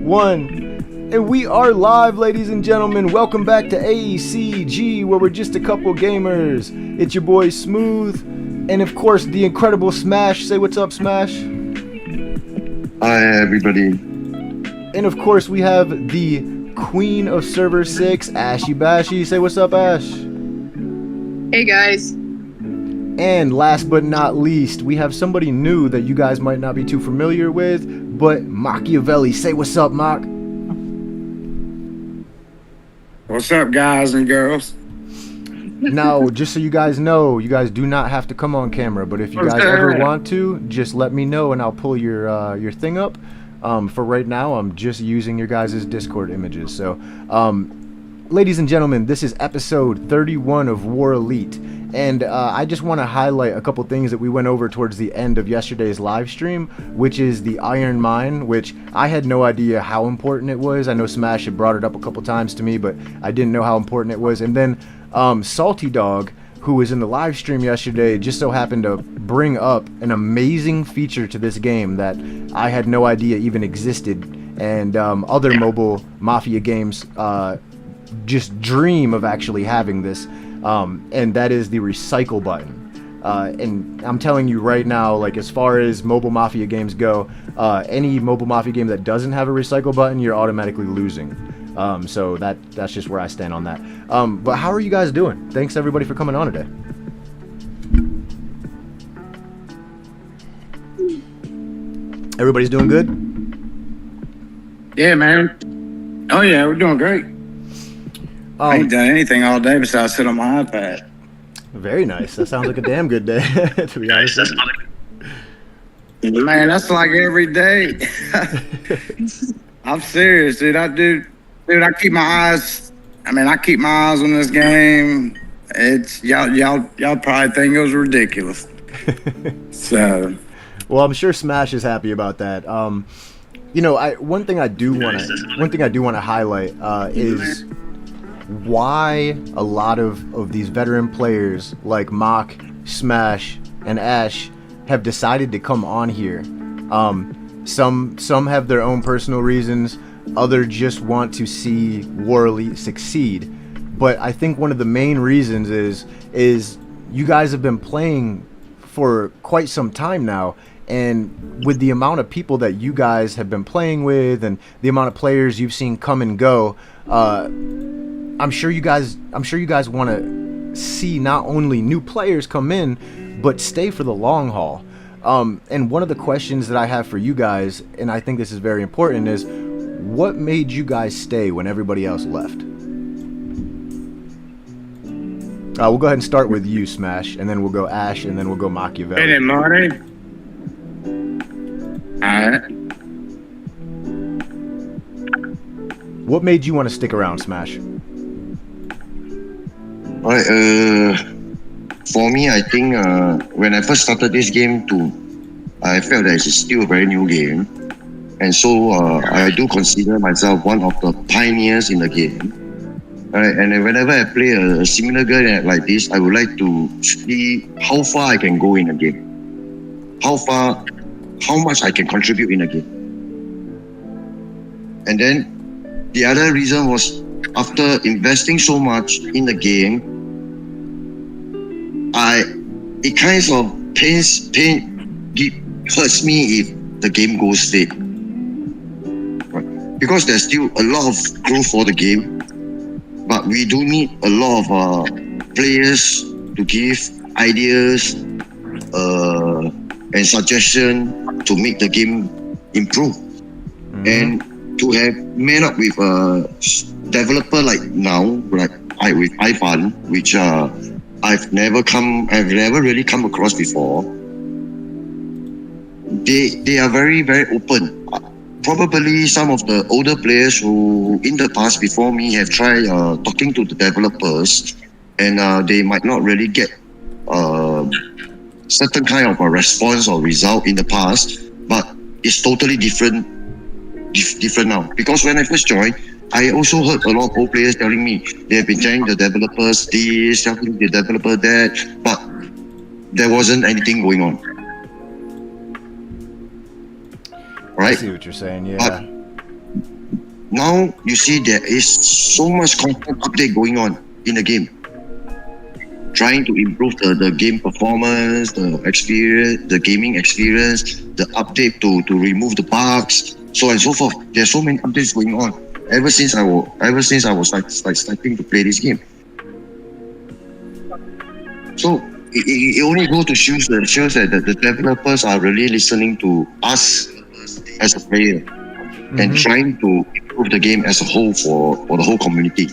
1. And we are live, ladies and gentlemen. Welcome back to ACG, where we're just a couple gamers. It's your boy Smooth, and of course, the incredible Smash. Say what's up, Smash. Hi, everybody. And of course, we have the Queen of Server 6, Ashy Bashy. Say what's up, Ash. Hey, guys. And last but not least, we have somebody new that you guys might not be too familiar with, but Machiavelli. Say what's up, Mach. What's up, guys and girls? Now, just so you guys know, you guys do not have to come on camera, but if you guys ever want to, just let me know and I'll pull your thing up. For right now, I'm just using your guys' Discord images. So, ladies and gentlemen, this is episode 31 of War Elite. And I just want to highlight a couple things that we went over towards the end of yesterday's live stream, which is the Iron Mine, which I had no idea how important it was. I know Smash had brought it up a couple times to me, but I didn't know how important it was. And then Salty Dog, who was in the live stream yesterday, just so happened to bring up an amazing feature to this game that I had no idea even existed. And other mobile Mafia games just dream of actually having this. And that is the recycle button. And I'm telling you right now, like, as far as mobile Mafia games go, any mobile Mafia game that doesn't have a recycle button, you're automatically losing. So that's just where I stand on that. But how are you guys doing? Thanks everybody for coming on today. Everybody's doing good? Yeah, man. Oh, yeah, we're doing great. I ain't done anything all day besides sit on my iPad. Very nice. That sounds like a damn good day, to be honest. Man, that's like every day. I'm serious, dude. I keep my eyes. I keep my eyes on this game. It's y'all probably think it was ridiculous. So, well, I'm sure Smash is happy about that. You know, one thing I do want to highlight is why a lot of these veteran players like Mach, Smash, and Ash have decided to come on here. Some have their own personal reasons. Others just want to see War Elite succeed. But I think one of the main reasons is you guys have been playing for quite some time now, and with the amount of people that you guys have been playing with and the amount of players you've seen come and go, I'm sure you guys want to see not only new players come in, but stay for the long haul. And one of the questions that I have for you guys, and I think this is very important, is what made you guys stay when everybody else left? We'll go ahead and start with you, Smash, and then we'll go Ash, and then we'll go Machiavelli. Good morning. All right. What made you want to stick around, Smash? Alright, for me, I think when I first started this game I felt that it's still a very new game. And so I do consider myself one of the pioneers in the game. Alright, and then whenever I play a similar game like this, I would like to see how far I can go in a game. How much I can contribute in a game. And then the other reason was, after investing so much in the game, it kind of hurts me if the game goes dead. Right? Because there's still a lot of growth for the game, but we do need a lot of players to give ideas and suggestion to make the game improve. Mm-hmm. And to have met up with a developer like now, with iFun, which I've never really come across before. They are very, very open. Probably some of the older players who in the past before me have tried talking to the developers, and they might not really get certain kind of a response or result in the past, but it's totally different now. Because when I first joined, I also heard a lot of old players telling me they have been telling the developers this, telling the developer that, but there wasn't anything going on. Right? I see what you're saying, yeah. now you see there is so much content update going on in the game. Trying to improve the game performance, the experience, the gaming experience, the update to remove the bugs, so on and so forth. There's so many updates going on ever since I was like starting to play this game. So it only goes to shows that the developers are really listening to us as a player and trying to improve the game as a whole for the whole community.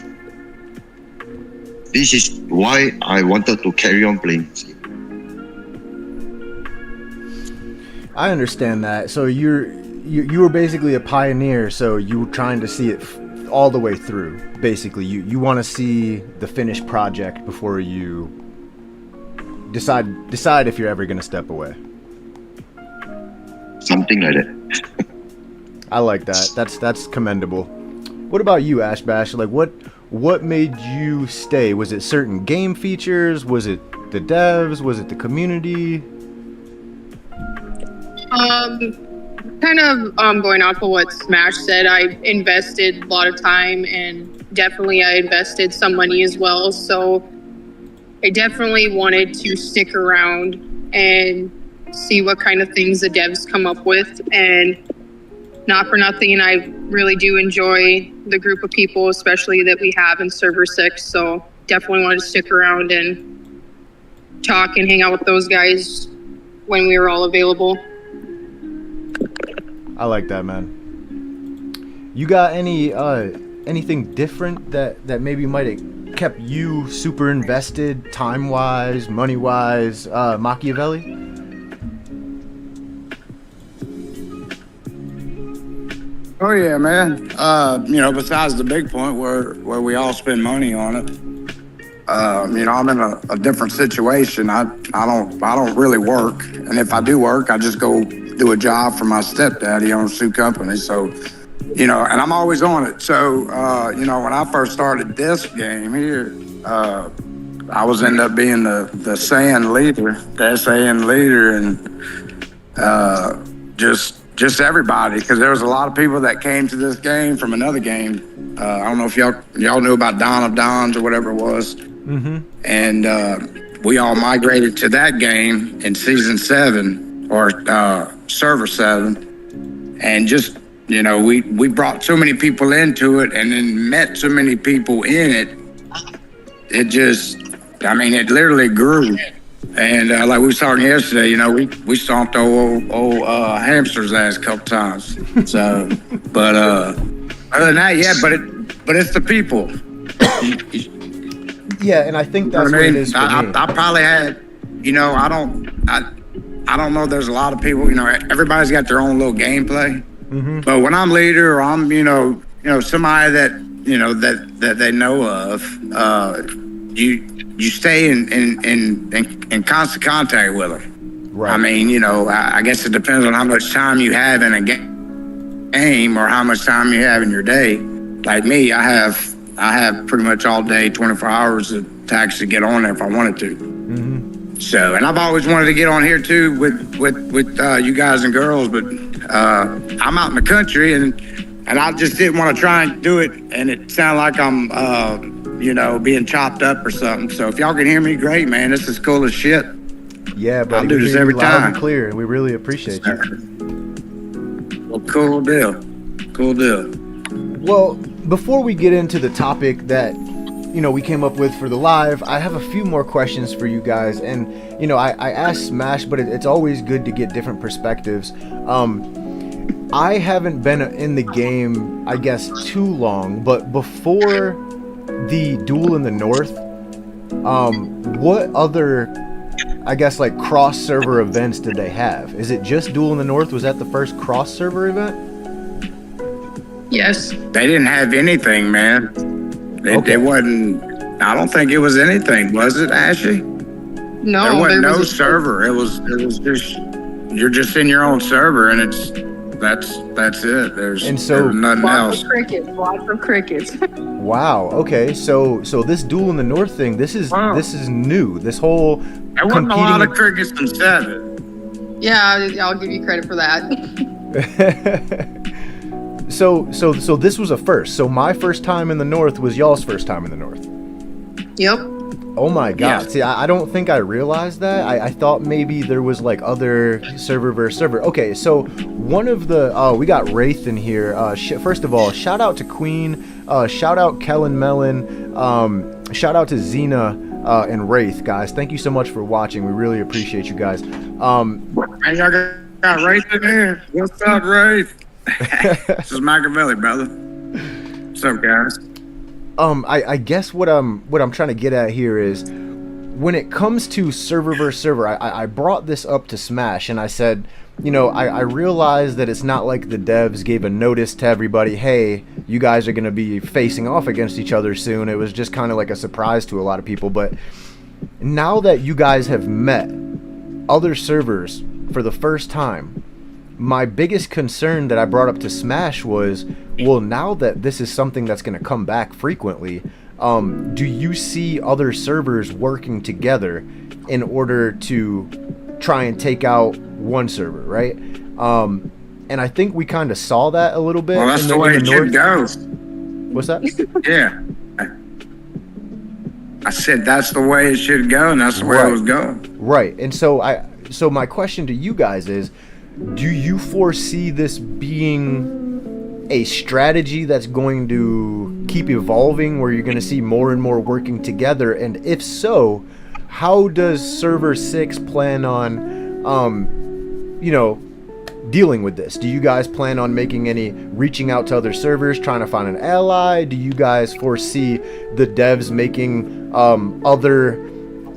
This is why I wanted to carry on playing this game. I understand that. So you were basically a pioneer, so you were trying to see it all the way through. Basically, you want to see the finished project before you decide if you're ever going to step away. Something like that. I like that. That's commendable. What about you, Ash Bash? Like, what made you stay? Was it certain game features? Was it the devs? Was it the community? Kind of going off of what Smash said, I invested a lot of time and definitely I invested some money as well. So I definitely wanted to stick around and see what kind of things the devs come up with. And not for nothing, I really do enjoy the group of people, especially that we have in Server 6. So definitely wanted to stick around and talk and hang out with those guys when we were all available. I like that, man. You got anything different that maybe might have kept you super invested, time-wise, money-wise, Machiavelli? Oh yeah, man. Besides the big point where we all spend money on it, I'm in a different situation. I don't really work, and if I do work, I just go do a job for my stepdaddy on a shoe company. So, and I'm always on it. So, when I first started this game here, I was ended up being the SAN leader, and just everybody, because there was a lot of people that came to this game from another game. I don't know if y'all knew about Dawn of Dawns or whatever it was. Mm-hmm. And we all migrated to that game in season 7 or server 7, and just we brought so many people into it, and then met so many people in it. It just, it literally grew. And like we was talking yesterday, we stomped old hamster's ass a couple times. So, but other than that, yeah. But it's the people. Yeah, and I think that's what it is for me. I probably had, I don't know. There's a lot of people. Everybody's got their own little gameplay. Mm-hmm. But when I'm leader, or I'm somebody that they know of, you stay in constant contact with them. Right. I guess it depends on how much time you have in a game or how much time you have in your day. Like me, I have pretty much all day, 24 hours to actually get on there if I wanted to. Mm-hmm. So, and I've always wanted to get on here too with you guys and girls, but I'm out in the country and I just didn't want to try and do it, and it sounded like I'm being chopped up or something. So if y'all can hear me, great, man. This is cool as shit. Yeah, but I'll do this every loud time. And clear, and we really appreciate you. Well, cool deal. Well, before we get into the topic that we came up with for the live, I have a few more questions for you guys. And I asked Smash, but it's always good to get different perspectives. I haven't been in the game, I guess, too long, but before the Duel in the North, what other, I guess, like cross-server events did they have? Is it just Duel in the North? Was that the first cross-server event? Yes. They didn't have anything, man. It wasn't, I don't think it was anything, was it, Ashley? No. There wasn't no server. It was just, you're just in your own server, and that's it. There's nothing else. Lots of crickets. Wow. Okay. So this Duel in the North thing, this is new. This whole there wasn't a lot of crickets in 7. Yeah, I'll give you credit for that. So this was a first. So my first time in the North was y'all's first time in the North. Yep. Oh my God. Yeah. See, I don't think I realized that. I thought maybe there was like other server versus server. Okay, so one of the, we got Wraith in here. First of all, shout out to Queen, shout out Kellen Mellon, shout out to Xena and Wraith, guys. Thank you so much for watching. We really appreciate you guys. And y'all got Wraith in here. What's up, Wraith? This is Machiavelli, brother. What's up, guys? I guess what I'm trying to get at here is when it comes to server versus server, I brought this up to Smash and I said, you know, I realized that it's not like the devs gave a notice to everybody, hey, you guys are going to be facing off against each other soon. It was just kind of like a surprise to a lot of people. But now that you guys have met other servers for the first time, my biggest concern that I brought up to Smash was, well, now that this is something that's going to come back frequently, do you see other servers working together in order to try and take out one server, right? And I think we kind of saw that a little bit. Well, that's the way it should go. What's that? Yeah. I said that's the way it should go, and that's the way it was going. Right. And so my question to you guys is, do you foresee this being a strategy that's going to keep evolving, where you're going to see more and more working together? And if so, how does Server 6 plan on, you know, dealing with this? Do you guys plan on making any reaching out to other servers, trying to find an ally? Do you guys foresee the devs making other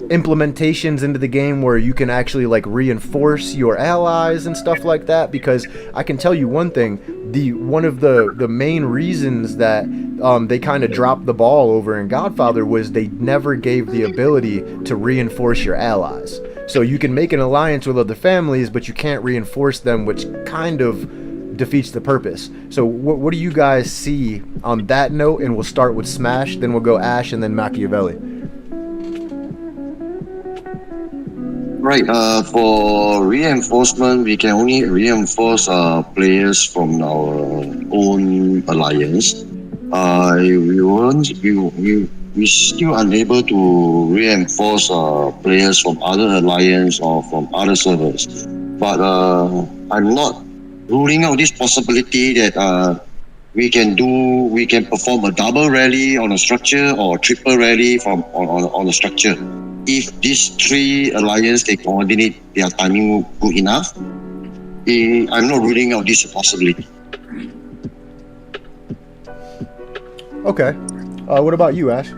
implementations into the game where you can actually like reinforce your allies and stuff like that? Because I can tell you one thing, one of the main reasons that they kind of dropped the ball over in Godfather was they never gave the ability to reinforce your allies. So you can make an alliance with other families, but you can't reinforce them, which kind of defeats the purpose. So what do you guys see on that note? And we'll start with Smash, then we'll go Ash, and then Machiavelli. Right. For reinforcement, we can only reinforce players from our own alliance. We still unable to reinforce players from other alliance or from other servers. But I'm not ruling out this possibility that we can perform a double rally on a structure or triple rally on a structure. If these three alliances can coordinate their timing good enough, I'm not ruling out this possibility. Okay. What about you, Ash?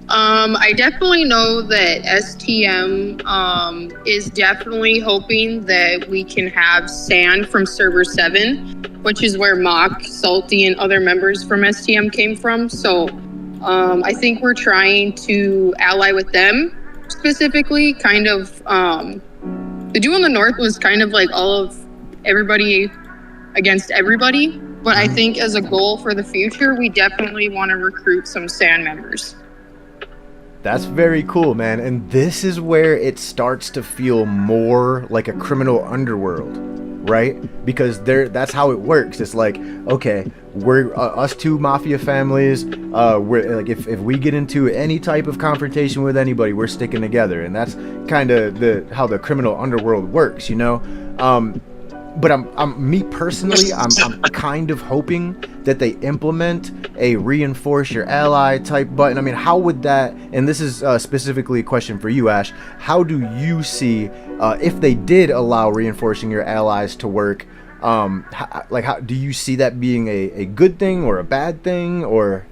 I definitely know that STM is definitely hoping that we can have Sand from Server 7, which is where Mock, Salty, and other members from STM came from. So I think we're trying to ally with them specifically. Kind of the duel in the North was kind of like all of everybody against everybody. But I think as a goal for the future, we definitely want to recruit some Sand members. That's very cool, man. And this is where it starts to feel more like a criminal underworld, right? Because that's how it works. It's like, okay, we're us two mafia families. We're like, if we get into any type of confrontation with anybody, we're sticking together, and that's kind of how the criminal underworld works, you know. But me personally, I'm kind of hoping that they implement a reinforce your ally type button. I mean, how would that, and this is specifically a question for you, Ash, how do you see, if they did allow reinforcing your allies to work, how do you see that being a good thing or a bad thing, or?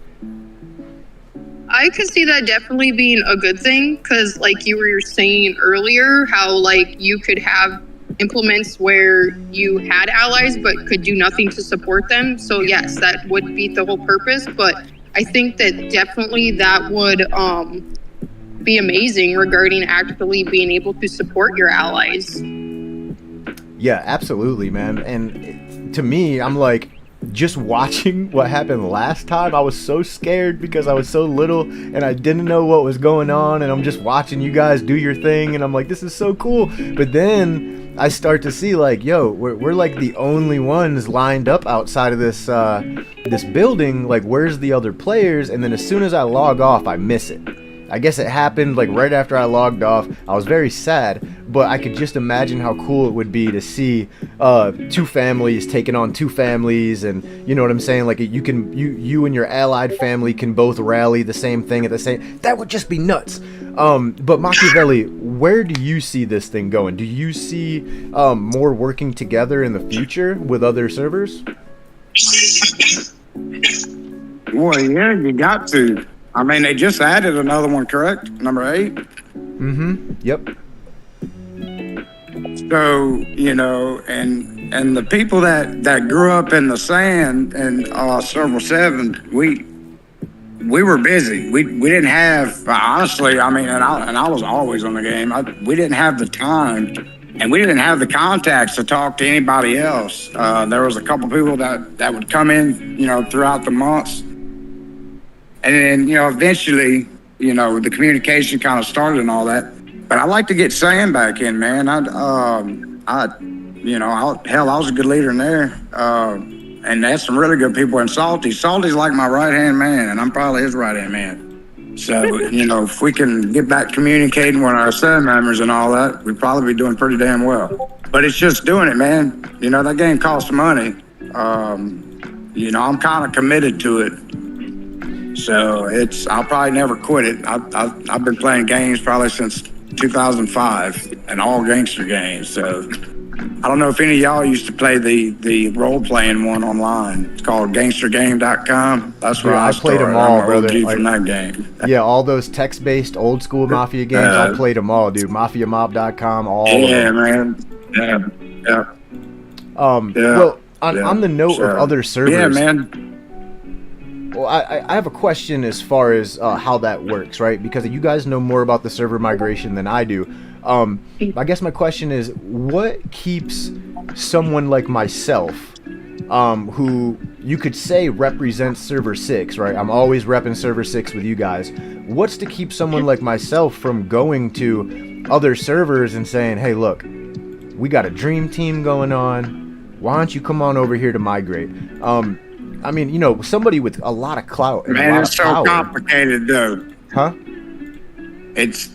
I could see that definitely being a good thing, because like you were saying earlier, how like you could have implements where you had allies but could do nothing to support them. So yes, that would beat the whole purpose, but I think that definitely that would be amazing regarding actually being able to support your allies. Yeah, absolutely, man. And to me, I'm like, just watching what happened last time, I was so scared because I was so little and I didn't know what was going on, and I'm just watching you guys do your thing and I'm like, this is so cool. But then I start to see like, yo, we're like the only ones lined up outside of this this building. Like, where's the other players? And then as soon as I log off, I miss it. I guess it happened like right after I logged off. I was very sad, but I could just imagine how cool it would be to see two families taking on two families, and you know what I'm saying? Like you and your allied family can both rally the same thing at the same. That would just be nuts. But Machiavelli, where do you see this thing going? Do you see more working together in the future with other servers? Well, yeah, you got to. I mean, they just added another one, correct? Number 8? Mm-hmm. Yep. So, you know, and the people that grew up in the sand and Server 7, we were busy. We didn't have, honestly, I mean, and I was always on the game. We didn't have the time, and we didn't have the contacts to talk to anybody else. There was a couple people that would come in, you know, throughout the months. And then, you know, eventually, you know, the communication kind of started and all that. But I like to get Sam back in, man. You know, I was a good leader in there. And there's some really good people in Salty. Salty's like my right-hand man, and I'm probably his right-hand man. So, you know, if we can get back communicating with our Sam members and all that, we'd probably be doing pretty damn well. But it's just doing it, man. You know, that game costs money. You know, I'm kind of committed to it. So I'll probably never quit it. I've been playing games probably since 2005, and all gangster games. So I don't know if any of y'all used to play the role-playing one online. It's called gangstergame.com. That's where I played started. them all, I'm brother. OG from that game. Yeah, all those text-based old-school Mafia games, I played them all, dude. MafiaMob.com, all of them. Man. Yeah. Well, on the note of other servers... Yeah, man. Well, I have a question as far as how that works, right? Because you guys know more about the server migration than I do. I guess my question is, what keeps someone like myself, who you could say represents Server 6, right? I'm always repping Server 6 with you guys. What's to keep someone like myself from going to other servers and saying, hey, look, we got a dream team going on. Why don't you come on over here to migrate? I mean, you know, somebody with a lot of clout. And Man, a lot it's of so power. complicated, though. Huh? It's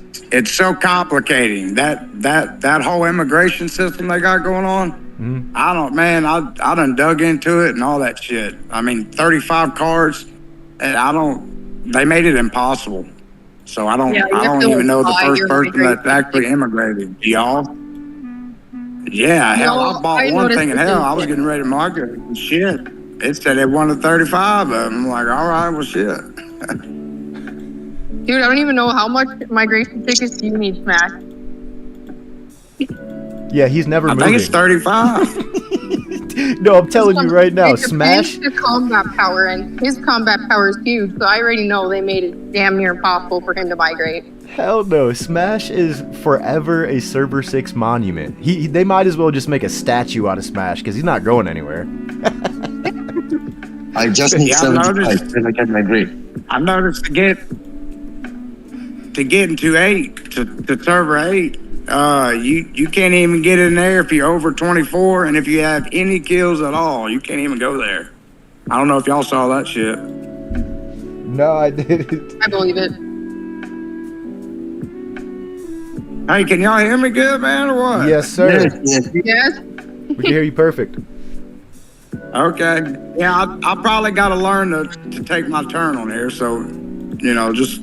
so complicating. That whole immigration system they got going on. Mm-hmm. I done dug into it and all that shit. I mean, 35 cards, and they made it impossible. So I don't even know the first person that's actually immigrated. Y'all? Yeah, hell, I bought one thing, and hell, I was getting ready to market it. Shit. It said they wanted 35 of them. I'm like, all right, well, shit. Dude, I don't even know how much migration tickets you need, Smash. Yeah, he's never moving. I think it's 35. No, I'm telling you right now, Smash. The combat power, and his combat power is huge, so I already know they made it damn near impossible for him to migrate. Hell no, Smash is forever a Server 6 monument. They might as well just make a statue out of Smash, because he's not going anywhere. I just need 75 and I get my grade. I noticed to get into 8, to server 8, you can't even get in there if you're over 24, and if you have any kills at all, you can't even go there. I don't know if y'all saw that shit. No, I didn't. I believe it. Hey, can y'all hear me good, man, or what? Yes, sir. Yes? We can hear you perfect. Okay. Yeah, I probably got to learn to take my turn on here, so, you know, just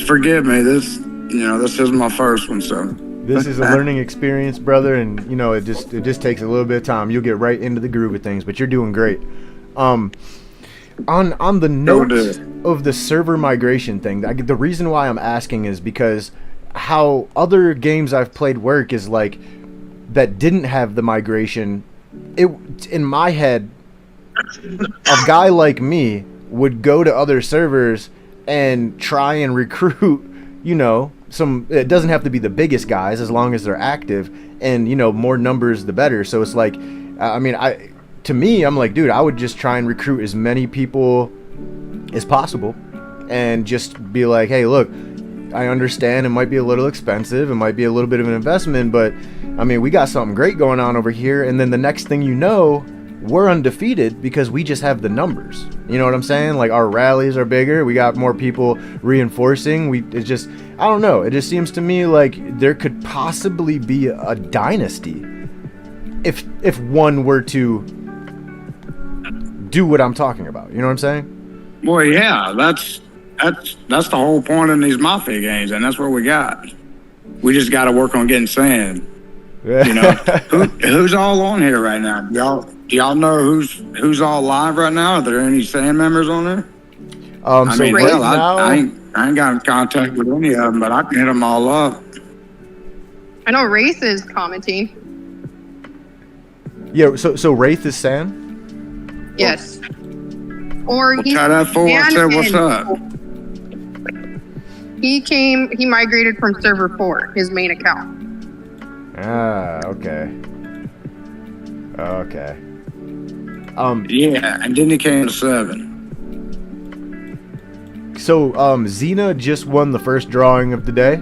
forgive me. This is my first one, so. This is a learning experience, brother, and you know it just takes a little bit of time. You'll get right into the groove of things, but you're doing great. On the note of the server migration thing, the reason why I'm asking is because how other games I've played work is like that didn't have the migration. In my head, a guy like me would go to other servers and try and recruit, you know, it doesn't have to be the biggest guys as long as they're active, and you know, more numbers the better. So it's like, I mean, to me, I'm like, dude, I would just try and recruit as many people as possible and just be like, hey, look, I understand it might be a little expensive, it might be a little bit of an investment, but I mean, we got something great going on over here, and then the next thing you know, we're undefeated because we just have the numbers. You know what I'm saying? Like, our rallies are bigger. We got more people reinforcing. It's just, I don't know. It just seems to me like there could possibly be a dynasty if one were to do what I'm talking about. You know what I'm saying? Well, yeah, that's the whole point in these Mafia games, and that's what we got. We just got to work on getting sand. You know, who's all on here right now? Do y'all know who's all live right now? Are there any sand members on there? I mean, right now, I ain't got in contact with any of them, but I can hit them all up. I know Wraith is commenting. Yeah, so Wraith is Sam? Yes. Or he Try that fool and say what's up. He migrated from server 4, his main account. Ah, okay. Okay. Yeah, and then he came to 7. So Xena just won the first drawing of the day.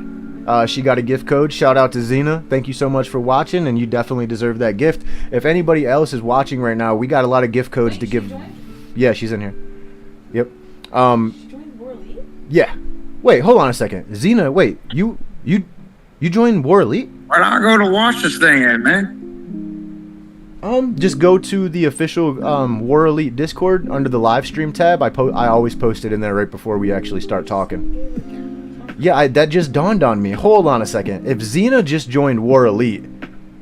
She got a gift code. Shout out to Xena. Thank you so much for watching, and you definitely deserve that gift. If anybody else is watching right now, we got a lot of gift codes to give. Yeah, she's in here. Yep. She joined War Elite? Yeah. Wait, hold on a second. Xena, wait, you joined War Elite? Where'd I go to watch this thing at, man? Just go to the official War Elite Discord under the live stream tab. I always post it in there right before we actually start talking. Yeah, that just dawned on me. Hold on a second. If Xena just joined War Elite,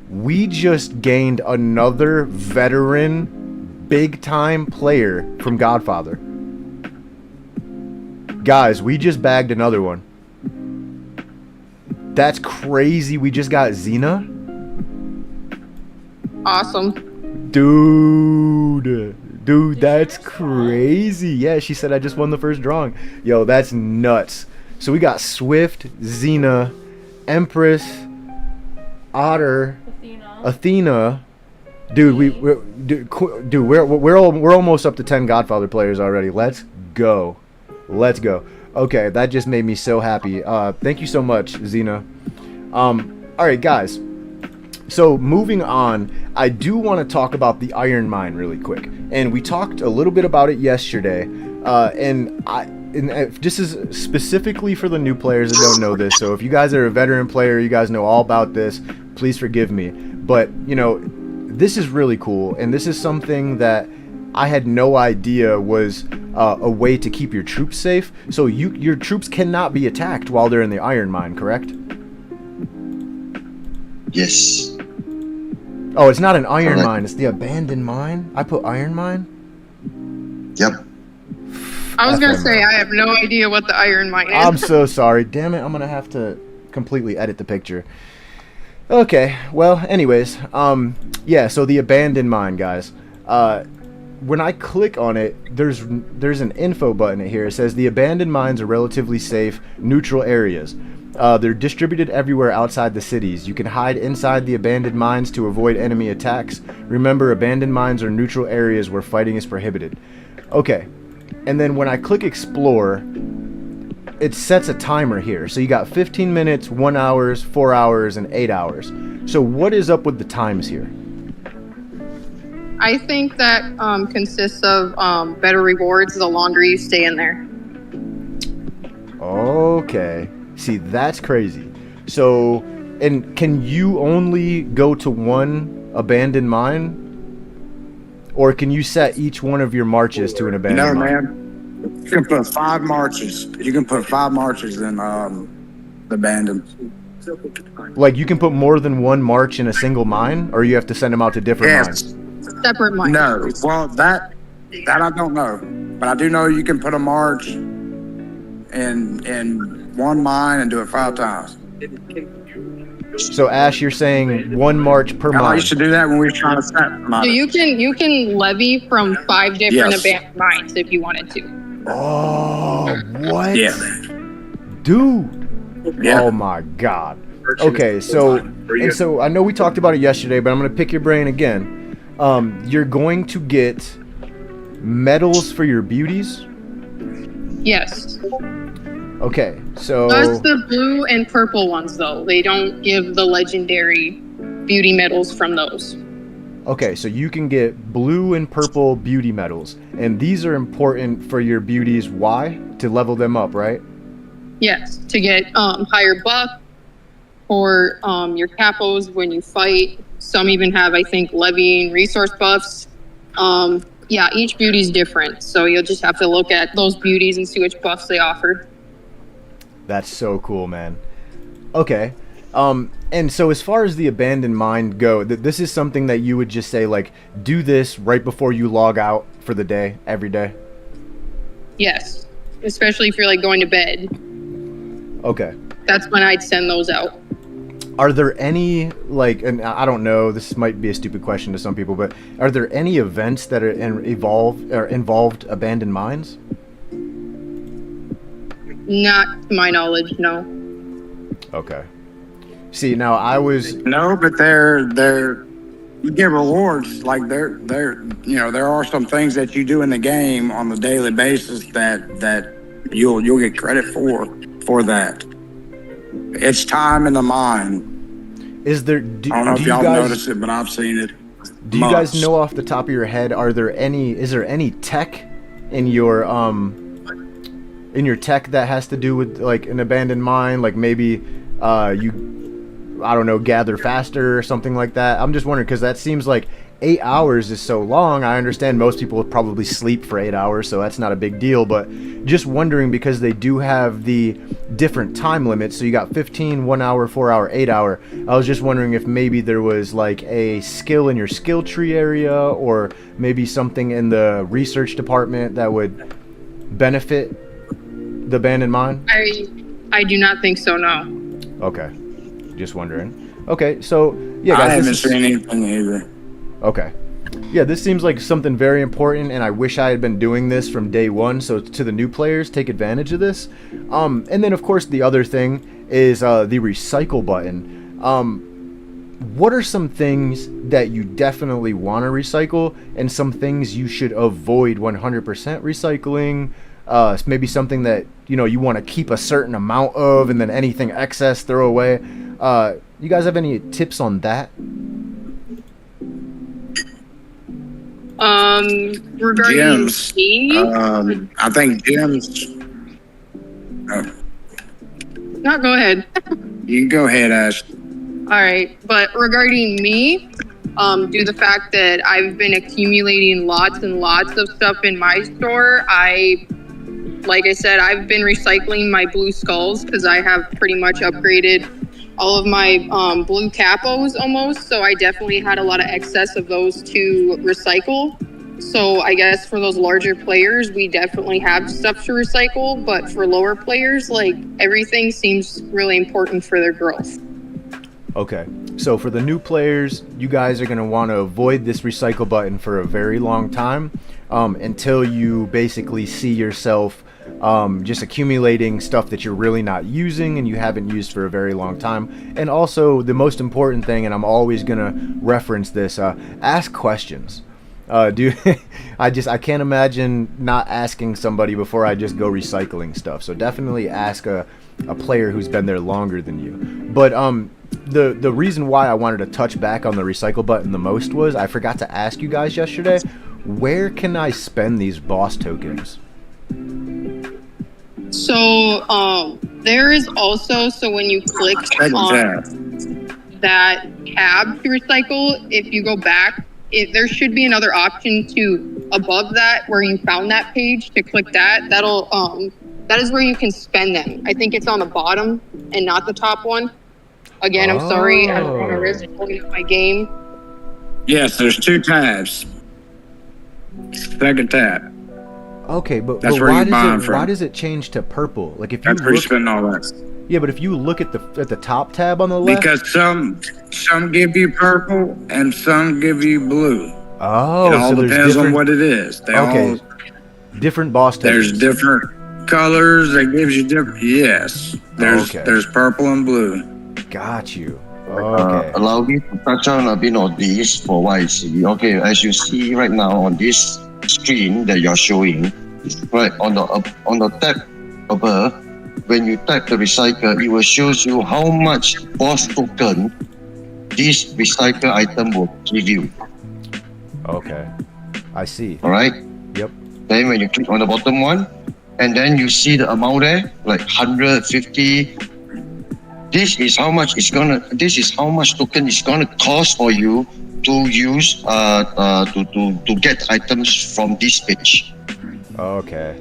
we just gained another veteran, big-time player from Godfather. Guys, we just bagged another one. That's crazy. We just got Xena. Awesome. Dude, that's crazy. Yeah, she said I just won the first drawing. Yo, that's nuts. So we got Swift, Xena, Empress, Otter, Athena. Dude, we're almost up to 10 Godfather players already. Let's go. Okay, that just made me so happy. Thank you so much, Xena. All right, guys. So moving on, I do want to talk about the Iron Mine really quick, and we talked a little bit about it yesterday. And this is specifically for the new players that don't know this. So if you guys are a veteran player, you guys know all about this. Please forgive me, but you know, this is really cool, and this is something that I had no idea was a way to keep your troops safe. So your troops cannot be attacked while they're in the Iron Mine, correct? Yes. Oh, it's not an Iron Correct. Mine. It's the Abandoned Mine. I put Iron Mine? Yep. I was gonna FML. say I have no idea what the Iron Mine is. I'm so sorry. Damn it. I'm going to have to completely edit the picture. Okay. Well, anyways. Yeah, so the Abandoned Mine, guys. When I click on it, there's an info button here. It says the abandoned mines are relatively safe, neutral areas. They're distributed everywhere outside the cities. You can hide inside the abandoned mines to avoid enemy attacks. Remember, abandoned mines are neutral areas where fighting is prohibited. Okay, and then when I click explore, it sets a timer here. So you got 15 minutes, 1 hour, 4 hours, and 8 hours. So what is up with the times here? I think that consists of better rewards the longer you stay in there. Okay. See, that's crazy. So, and can you only go to one abandoned mine? Or can you set each one of your marches to an abandoned mine? No, man. You can put 5 marches. You can put 5 marches in the abandoned. Like, you can put more than one march in a single mine? Or you have to send them out to different mines? Separate mine. No. Well, that I don't know. But I do know you can put a march in one mine and do it 5 times. So, Ash, you're saying one march per I mine? used to do that when we were trying to set mine. So you can levy from 5 different Yes. abandoned mines if you wanted to. Oh, what? Yeah. Dude. Yeah. Oh, my God. Okay, so I know we talked about it yesterday, but I'm going to pick your brain again. You're going to get medals for your beauties. Yes. Okay, so Just the blue and purple ones though. They don't give the legendary beauty medals from those. Okay, so you can get blue and purple beauty medals, and these are important for your beauties. Why? To level them up, right? Yes, to get higher buff for your capos when you fight. Some even have, I think, levying resource buffs. Yeah, each beauty is different, so you'll just have to look at those beauties and see which buffs they offer. That's so cool, man. Okay. And so as far as the abandoned mine go, this is something that you would just say, like, do this right before you log out for the day, every day? Yes, especially if you're like going to bed. Okay. That's when I'd send those out. Are there any, like, and I don't know, this might be a stupid question to some people, but are there any events that are involved abandoned mines? Not to my knowledge, no. Okay. See, now I was... No, but they're you get rewards. Like there are some things that you do in the game on the daily basis that you'll get credit for that. It's time in the mine. Is there... I don't know if y'all notice it, but I've seen it. Do you guys know off the top of your head, is there any tech in your tech that has to do with like an abandoned mine? Like maybe I don't know, gather faster or something like that? I'm just wondering, because that seems like 8 hours is so long. I understand most people would probably sleep for 8 hours, so that's not a big deal, but just wondering, because they do have the different time limits, so you got 15, 1 hour, 4 hour, 8 hour. I was just wondering if maybe there was like a skill in your skill tree area, or maybe something in the research department that would benefit the abandoned mine. I do not think so, no. Okay, just wondering. Okay, so yeah, guys, I haven't seen anything either. Okay. Yeah, this seems like something very important, and I wish I had been doing this from day one. So to the new players, take advantage of this. And then, of course, the other thing is the recycle button. What are some things that you definitely want to recycle, and some things you should avoid 100% recycling? Maybe something that you want to keep a certain amount of, and then anything excess throw away. You guys have any tips on that? Regarding Gems. me, I think gems. no, go ahead. You can go ahead, Ash. All right, but regarding me, due to the fact that I've been accumulating lots and lots of stuff in my store, like I said, I've been recycling my blue skulls because I have pretty much upgraded all of my blue capos almost. So I definitely had a lot of excess of those to recycle. So I guess for those larger players, we definitely have stuff to recycle. But for lower players, like, everything seems really important for their growth. Okay, so for the new players, you guys are going to want to avoid this recycle button for a very long time, until you basically see yourself just accumulating stuff that you're really not using and you haven't used for a very long time. And also, the most important thing, and I'm always going to reference this, ask questions. I can't imagine not asking somebody before I just go recycling stuff. So definitely ask a player who's been there longer than you. But the reason why I wanted to touch back on the recycle button the most was I forgot to ask you guys yesterday, where can I spend these boss tokens? So there is also, so when you click on that tab to recycle, if you go back, there should be another option to above that where you found that page, to click that. That is where you can spend them. I think it's on the bottom and not the top one. Again, I'm sorry, I don't want to risk pulling up my game. Yes, there's 2 tabs. Second tab. Okay, but That's where why you buy 'em from. why does it change to purple? Like, if you That's where you look, spend all that. yeah, but if you look at the top tab on the left, Because some give you purple and some give you blue. oh, It all so there's depends on different, what it is. different boss tokens. There's different colors that gives you different. Yes, there's purple and blue. Got you. Okay. Allow me to touch on a bit of this for what I see. Okay, as you see right now on this screen that you're showing, right on the tab above, when you tap the recycle, it will show you how much boss token this recycle item will give you. Okay. I see. All right. Yep. Then when you click on the bottom one, and then you see the amount there, like 150. This is how much token it's gonna cost for you to use to get items from this page. Okay.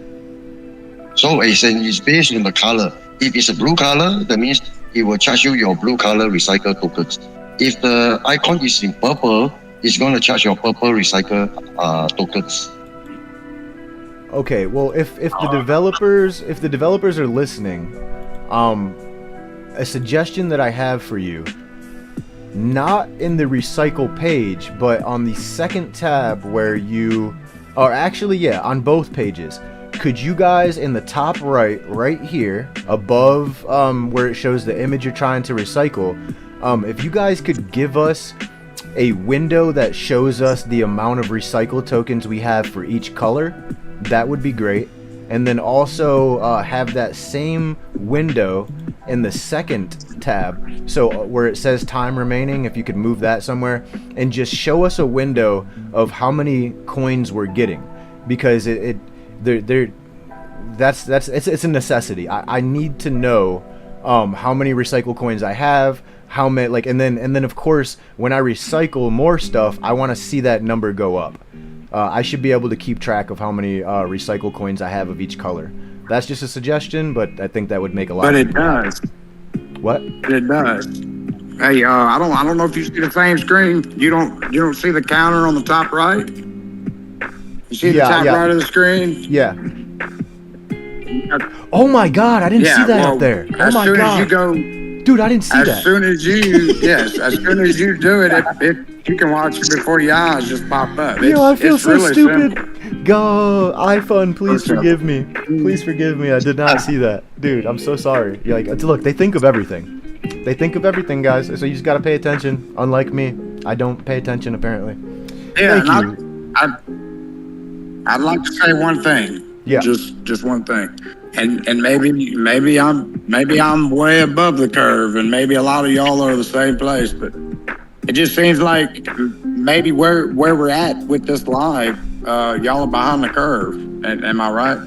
So it's based on the color. If it's a blue color, that means it will charge you your blue color recycle tokens. If the icon is in purple, it's gonna charge your purple recycle tokens. Okay, well, if the developers are listening, a suggestion that I have for you, not in the recycle page, but on the second tab where you, or actually, yeah, on both pages, could you guys in the top right here, above where it shows the image you're trying to recycle, if you guys could give us a window that shows us the amount of recycle tokens we have for each color, that would be great. And then also have that same window in the second tab, so where it says time remaining, if you could move that somewhere, and just show us a window of how many coins we're getting, because it's a necessity. I need to know how many recycle coins I have, how many, like, and then of course when I recycle more stuff, I want to see that number go up. I should be able to keep track of how many recycle coins I have of each color. That's just a suggestion, but I think that would make a lot. But of it does. What? It does. Hey, I don't know if you see the same screen. You don't see the counter on the top right? You see the top right of the screen? Yeah. Oh my God! I didn't see that up there. Oh as my soon God! As you go, dude, I didn't see that. As soon as you do it, you can watch it before your eyes just pop up. Yo, I feel so really stupid. simple. Go, iPhone, please Okay. forgive me. Please forgive me. I did not see that, dude. I'm so sorry. You're like, look, they think of everything. They think of everything, guys. So you just gotta pay attention. Unlike me, I don't pay attention apparently. Yeah, Thank you. I'd like to say one thing. Yeah. Just one thing. And maybe I'm way above the curve, and maybe a lot of y'all are the same place, but it just seems like maybe where we're at with this live, y'all are behind the curve. Am I right?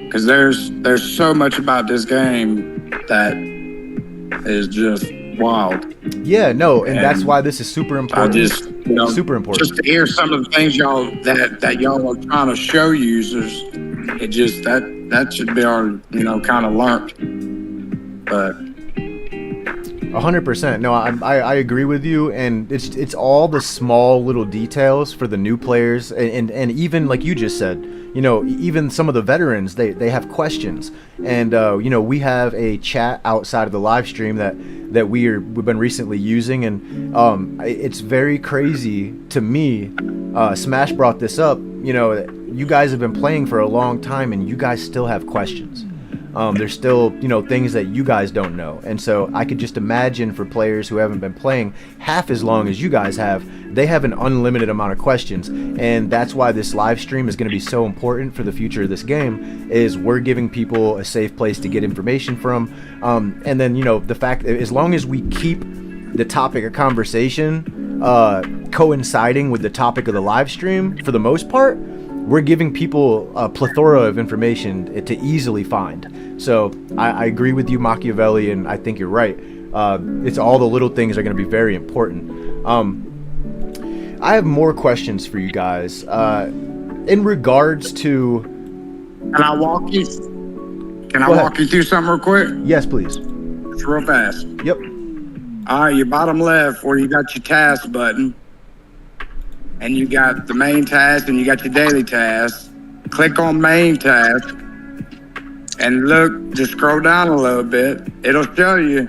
Because there's so much about this game that is just wild. Yeah, no, and that's And why this is super I important. just Super important. Just to hear some of the things y'all that y'all are trying to show users, it just that should be our kind of learned. But 100%. No, I agree with you, and it's all the small little details for the new players, and even like you just said, even some of the veterans, they have questions, and we have a chat outside of the live stream that we've been recently using, and it's very crazy to me. Smash brought this up. You guys have been playing for a long time, and you guys still have questions. There's still, things that you guys don't know. And so I could just imagine for players who haven't been playing half as long as you guys have, they have an unlimited amount of questions. And that's why this live stream is going to be so important for the future of this game, is we're giving people a safe place to get information from. And then, the fact, as long as we keep the topic of conversation coinciding with the topic of the live stream, for the most part, we're giving people a plethora of information to easily find. So I agree with you, Machiavelli, and I think you're right. It's all the little things are going to be very important. I have more questions for you guys. In regards to... can I walk you through something real quick? Yes, please. It's real fast. Yep. All right, your bottom left where you got your task button, and you got the main task and you got your daily task. Click on main task and look, just scroll down a little bit. It'll show you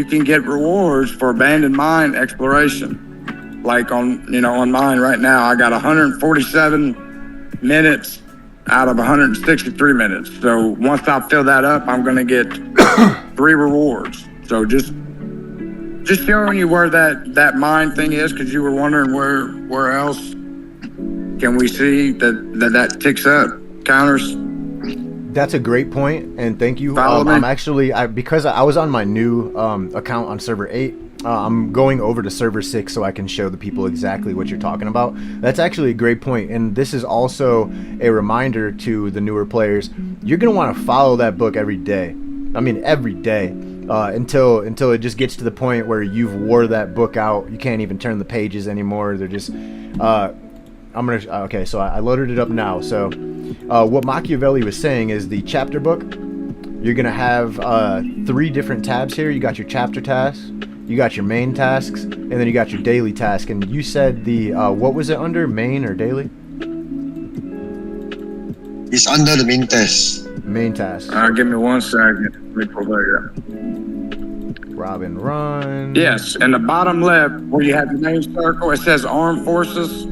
can get rewards for abandoned mine exploration. Like on mine right now, I got 147 minutes out of 163 minutes. So once I fill that up, I'm gonna get 3 rewards. So just showing you where that mine thing is, because you were wondering where else can we see that ticks up counters. That's a great point, and thank you. Follow me. I'm actually, because I was on my new account on server 8, I'm going over to server 6 so I can show the people exactly what you're talking about. That's actually a great point, and this is also a reminder to the newer players. You're going to want to follow that book every day. I mean, every day, until it just gets to the point where you've wore that book out. You can't even turn the pages anymore. They're just... okay, so I loaded it up now. So what Machiavelli was saying is the chapter book, you're going to have 3 different tabs here. You got your chapter tasks, you got your main tasks, and then you got your daily task. And you said the, what was it under, main or daily? It's under the main test. Main task. Give me 1 second. Let me pull that up. Robin Run. Yes, in the bottom left where you have your main circle, it says Armed Forces.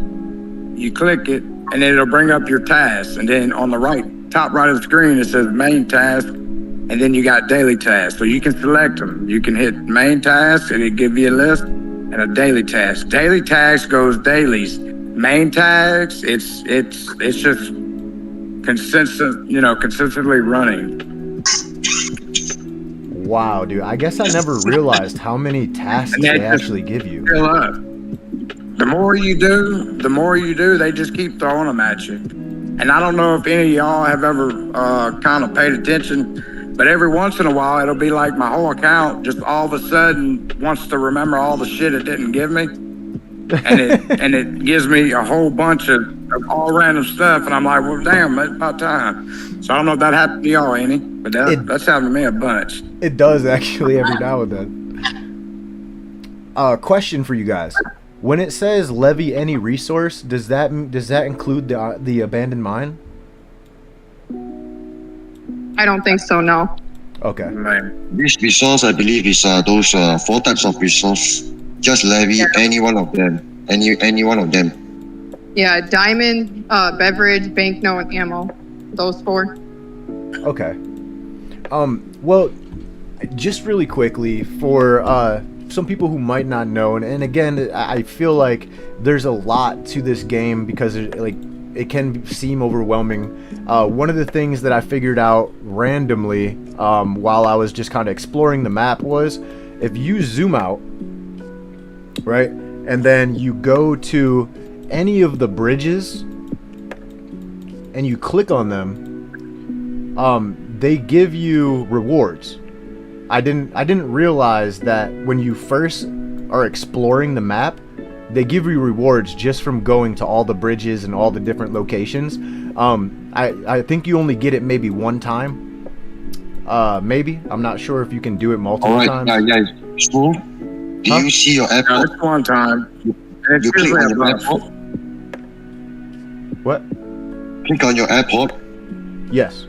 You click it, and then it'll bring up your tasks. And then on the right, top right of the screen, it says main task, and then you got daily tasks. So you can select them. You can hit main task, and it'll give you a list, and a daily task. Daily task goes dailies. Main tasks, it's just consistently running. Wow, dude. I guess I never realized how many tasks And they that just actually give you. fill up. The more you do, they just keep throwing them at you. And I don't know if any of y'all have ever kind of paid attention, but every once in a while, it'll be like my whole account just all of a sudden wants to remember all the shit it didn't give me. And it gives me a whole bunch of all random stuff, and I'm like, well, damn, it's about time. So I don't know if that happened to y'all any, but that's happened to me a bunch. It does actually every now and then. Question for you guys: when it says levy any resource, does that include the abandoned mine? I don't think so, no. Okay. Man. This resource, I believe, is those 4 types of resource. Just levy any one of them. Any one of them. Yeah, diamond, beverage, banknote, ammo. Those 4. Okay. Well, just really quickly for some people who might not know, and again, I feel like there's a lot to this game because it can seem overwhelming. One of the things that I figured out randomly while I was just kind of exploring the map was if you zoom out, right, and then you go to any of the bridges and you click on them, they give you rewards. I didn't realize that when you first are exploring the map, they give you rewards just from going to all the bridges and all the different locations. I think you only get it maybe one time. Maybe. I'm not sure if you can do it multiple times. Yeah. So, do you see your No, airport? it's one time. You It's click usually on a your buff. airport. What? Click on your airport Yes.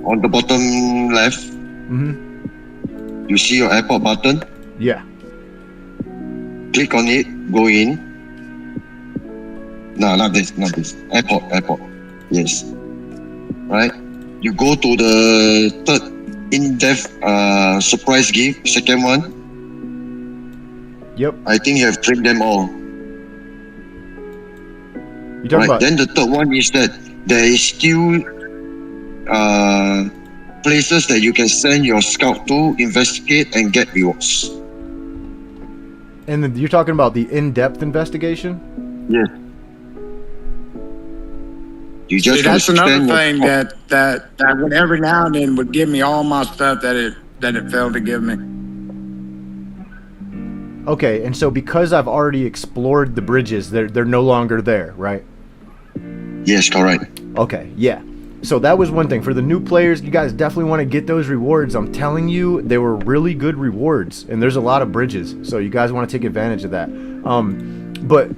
on the bottom left. Mm-hmm. You see your airport button. Yeah. Click on it. Go in. No, not this. Airport. Yes. Right. You go to the third in-depth surprise gift. Second one. Yep. I think you have clicked them all. You talking about? Then the third one is that there is still places that you can send your scout to investigate and get rewards. And then you're talking about the in-depth investigation? Yes. You See, just that's gotta another spend thing your- that would every now and then would give me all my stuff that it failed to give me. Okay, and so because I've already explored the bridges, they're no longer there, right? Yes, correct. Okay, yeah. So that was one thing. For the new players, you guys definitely want to get those rewards. I'm telling you, they were really good rewards. And there's a lot of bridges, so you guys want to take advantage of that. But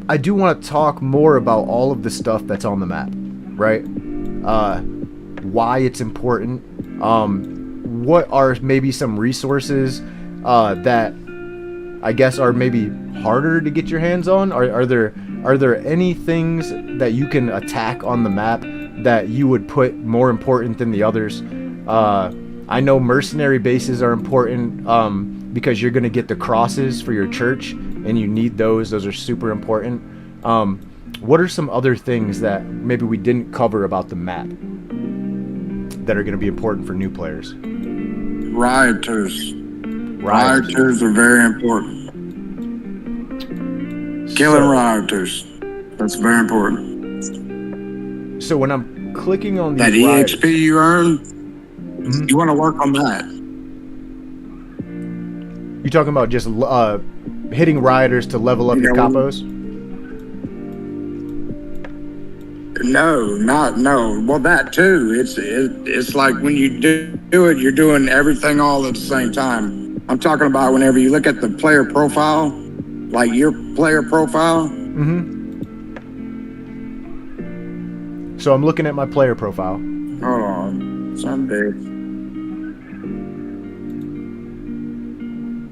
I do want to talk more about all of the stuff that's on the map, right? Why it's important. What are maybe some resources that I guess are maybe harder to get your hands on? Are there any things that you can attack on the map that you would put more important than the others? I know mercenary bases are important because you're going to get the crosses for your church, and you need those. Those are super important. What are some other things that maybe we didn't cover about the map that are going to be important for new players? Rioters. Rioters are very important. Killing rioters. That's very important. So when I'm clicking on That these rioters, EXP you earn, you want to work on that. you talking about just hitting rioters to level up your capos? No. Well, that too. It's like when you do it, you're doing everything all at the same time. I'm talking about whenever you look at the player profile, like your player profile. So I'm looking at my player profile. Hold on, Sunday.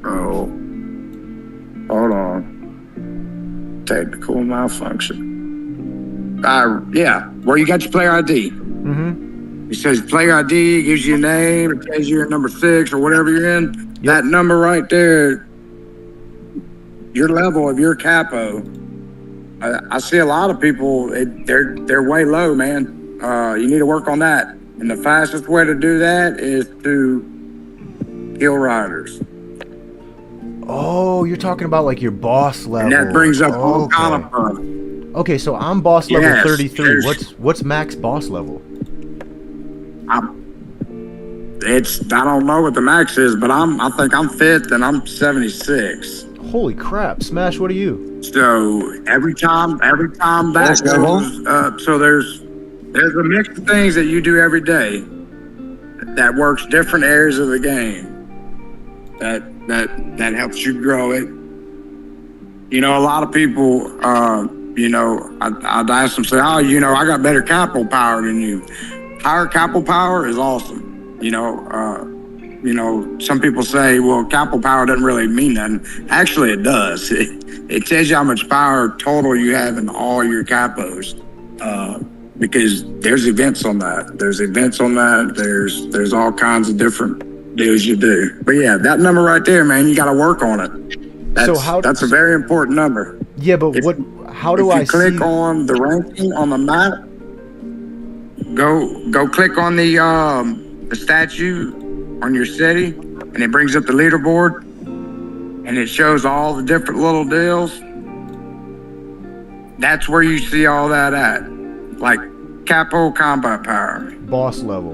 Oh, hold on. Technical malfunction. Yeah, where you got your player ID. It says player ID, gives you a name, it tells you you're number 6 or whatever you're in. Yep. That number right there, your level of your capo. I see a lot of people, they're way low, man. You need to work on that. And the fastest way to do that is to kill riders. Oh, you're talking about like your boss level. And that brings up all Okay. kind of fun. Okay, so I'm boss level Yes, 33. there's- What's max boss level? I don't know what the max is, but I think I'm 5th and I'm 76. Holy crap, Smash! What are you? So every time that Boss level? goes up, so there's a mix of things that you do every day that works different areas of the game that helps you grow it. You know, a lot of people, I'd ask them, say, oh, I got better capo power than you. Higher capo power is awesome. Some people say, well, capo power doesn't really mean nothing. Actually, it does. It tells you how much power total you have in all your capos. Because there's events on that. There's all kinds of different deals you do. But yeah, that number right there, man, you got to work on it. That's a very important number. Yeah, but how do if I you click see? on the ranking on the map, go click on the statue on your city, and it brings up the leaderboard, and it shows all the different little deals. That's where you see all that at, like capo combat power. Boss level.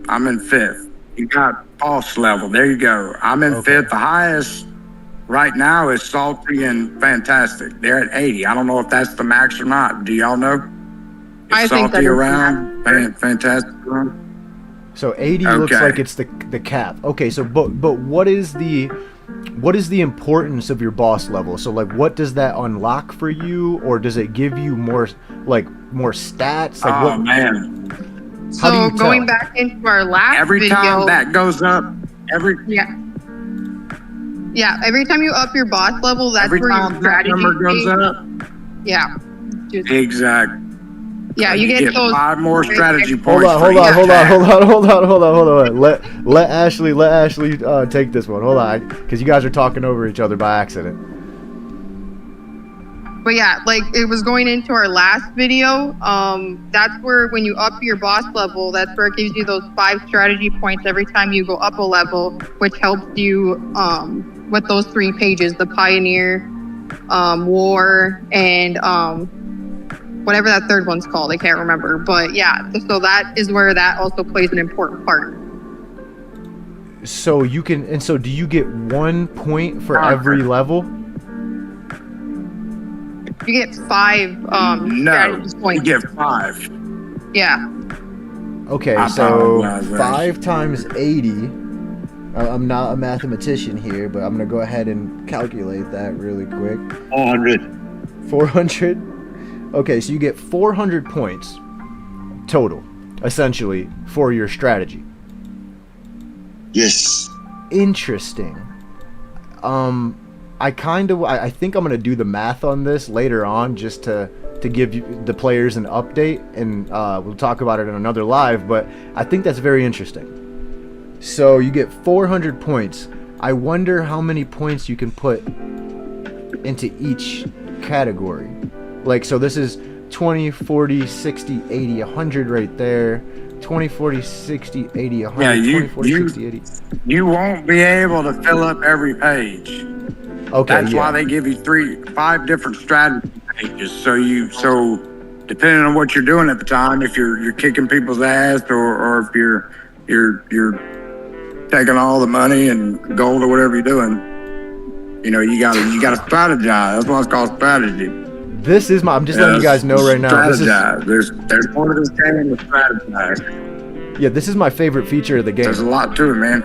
I'm in 5th. You got boss level. There you go. I'm in 5th. The highest right now is Salty and Fantastic. They're at 80. I don't know if that's the max or not. Do y'all know? I think that Salty is the around, Fantastic around. So 80 looks Okay. like it's the cap. Okay, so but what is the importance of your boss level? So like, what does that unlock for you, or does it give you more stats? Like, Oh man! How do So you going tell? back into our last Every video, time that goes up, every time you up your boss level, that's every where your time that strategy number goes phase- up, Yeah. Just- exact. yeah, you get those 5 more strategy Hold points. on. for each attack. Let Ashley take this one. Hold on, because you guys are talking over each other by accident. But yeah, like it was going into our last video. That's where when you up your boss level, that's where it gives you those 5 strategy points every time you go up a level, which helps you with those 3 pages: the Pioneer, War, and whatever that third one's called. I can't remember. But yeah, so that is where that also plays an important part. So do you get 1 point for every level? You get 5 No, strategy you points. get 5. Yeah. Okay, I so apologize, Rex. 5 times 80. I'm not a mathematician here, but I'm gonna go ahead and calculate that really quick. 400. 400. Okay, so you get 400 points total, essentially, for your strategy. Yes. Interesting. I think I'm gonna do the math on this later on, just to give you the players an update, and we'll talk about it in another live. But I think that's very interesting. So you get 400 points. I wonder how many points you can put into each category. Like, so this is 20, 40, 60, 80, 100 right there. 20, 40, 60, 80, 100. Yeah, 20, 40, 60, 80. You won't be able to fill up every page. Okay, That's yeah. why they give you 5 different strategy pages. So depending on what you're doing at the time, if you're kicking people's ass or if you're taking all the money and gold or whatever you're doing, you know, you gotta strategize. That's why it's called strategy. This is my. I'm just letting you guys know right now. This is, Strategize. There's more to this game to strategize. yeah, this is my favorite feature of the game. There's a lot to it, man.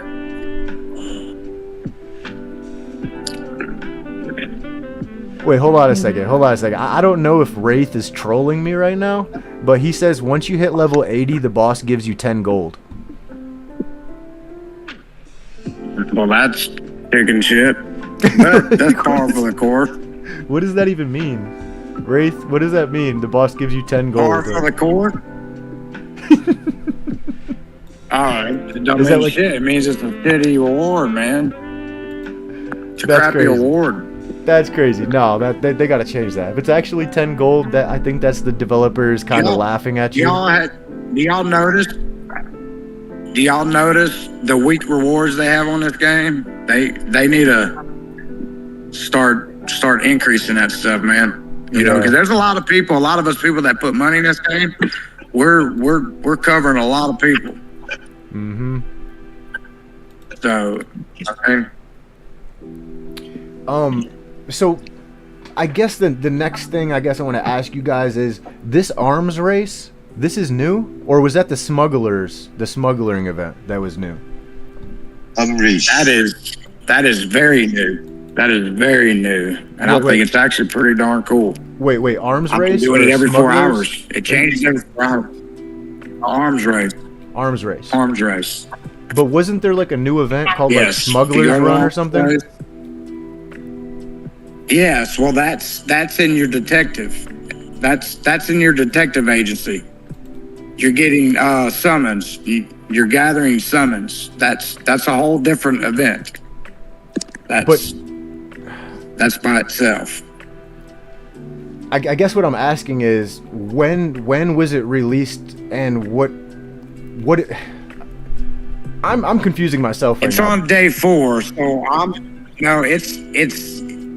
Wait, hold on a second. I don't know if Wraith is trolling me right now, but he says once you hit level 80, the boss gives you 10 gold. Well, that's chicken shit. That's powerful, of course. What does that even mean? Wraith, what does that mean? The boss gives you 10 gold. Par for the court. It don't Is that mean like- shit. It means it's a shitty award, man. It's a That's crappy crazy. award. That's crazy. No, they gotta change that. If it's actually 10 gold, that I think that's the developers kind of Y'all- laughing at Do you. y'all notice? Do y'all notice the weak rewards they have on this game? They need to start increasing that stuff, man. You know, Yeah. because there's a lot of us people that put money in this game. We're covering a lot of people. Mm-hmm. So, okay. So I guess the next thing I want to ask you guys is this arms race. This is new, or was that the smuggling event that was new? Race. That is very new. That is very new, and I Wait. think it's actually pretty darn cool. Wait, arms I've been race? doing or it every 4 smugglers? hours. It changes every 4 hours. Arms race. Arms race. Arms race. But wasn't there like a new event called like Yes. Smugglers You got Run or arms something? race. Yes. Well, that's in your detective. That's in your detective agency. You're getting summons. You're gathering summons. That's a whole different event. That's by itself. I guess what I'm asking is when was it released and what it, I'm confusing myself right It's now. on day 4, so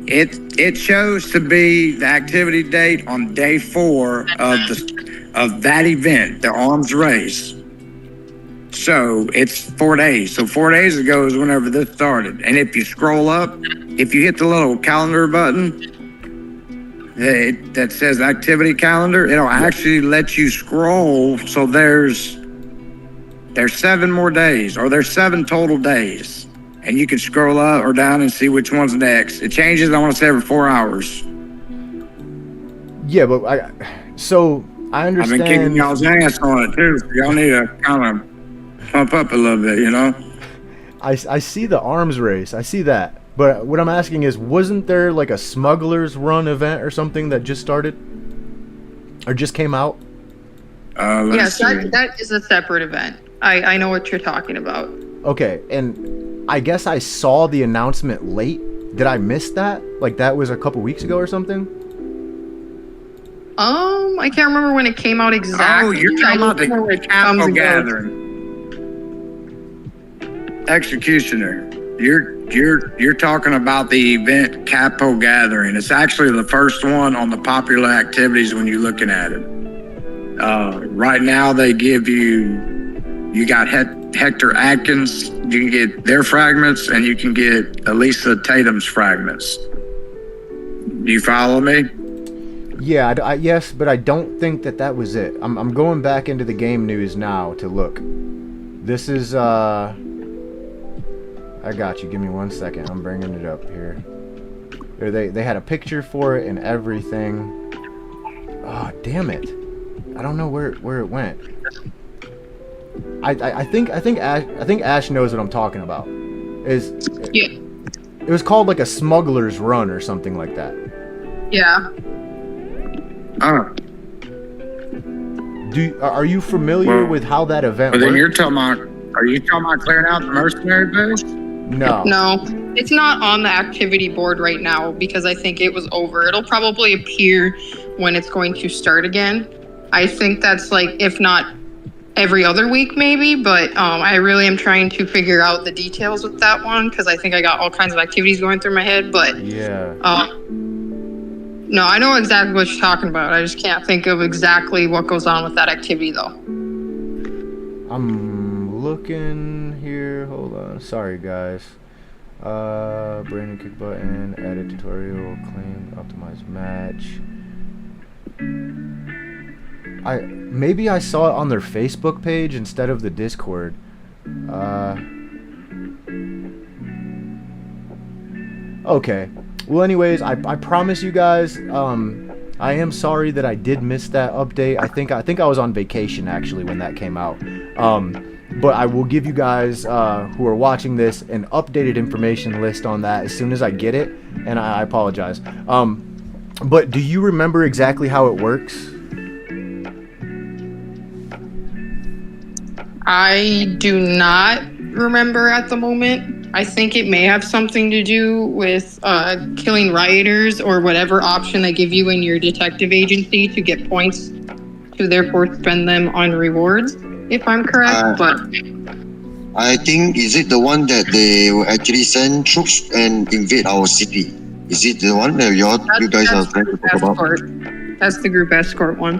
it shows to be the activity date on day 4 of that event, the arms race. So it's 4 days. So 4 days ago is whenever this started. And if you scroll up, if you hit the little calendar button that says activity calendar, it'll actually let you scroll. So there's 7 more days, or there's 7 total days. And you can scroll up or down and see which one's next. It changes, I want to say, every 4 hours. Yeah, but I I've understand. been kicking y'all's ass on it too. So y'all need to kind of pump up a little bit, you know? I see the arms race. I see that. But what I'm asking is, wasn't there like a Smugglers Run event or something that just started? Or just came out? Yes, that is a separate event. I know what you're talking about. Okay, and I guess I saw the announcement late. Did I miss that? Like that was a couple weeks ago or something? I can't remember when it came out exactly. Oh, you're I talking about just know the it comes Capo and goes. Gathering. Executioner. You're talking about the event Capo Gathering. It's actually the first one on the popular activities when you're looking at it. Right now they give you got Hector Atkins. You can get their fragments, and you can get Elisa Tatum's fragments. Do you follow me? Yeah, yes, but I don't think that was it. I'm going back into the game news now to look. This is I got you. Give me 1 second. I'm bringing it up here. They had a picture for it and everything. Oh, damn it. I don't know where it went. I think Ash knows what I'm talking about. Yeah. It was called like a Smuggler's Run or something like that. Yeah. Are you familiar with how that event But then worked? you're talking about. Are you talking about clearing out the mercenary base? No. No, it's not on the activity board right now because I think it was over. It'll probably appear when it's going to start again. I think that's like, if not every other week maybe, but I really am trying to figure out the details with that one because I think I got all kinds of activities going through my head, but Yeah. no, I know exactly what you're talking about. I just can't think of exactly what goes on with that activity though. I'm looking here. Hold on. Sorry, guys. Brandon kick button, edit tutorial, claim, optimize match. Maybe I saw it on their Facebook page instead of the Discord. Okay. Well, anyways, I promise you guys, I am sorry that I did miss that update. I think I was on vacation actually when that came out. But I will give you guys who are watching this an updated information list on that as soon as I get it, and I apologize. But do you remember exactly how it works? I do not remember at the moment. I think it may have something to do with killing rioters or whatever option they give you in your detective agency to get points to therefore spend them on rewards, if I'm correct. But I think, is it the one that they will actually send troops and invade our city? Is it the one that you guys are trying to talk about? That's the group escort one.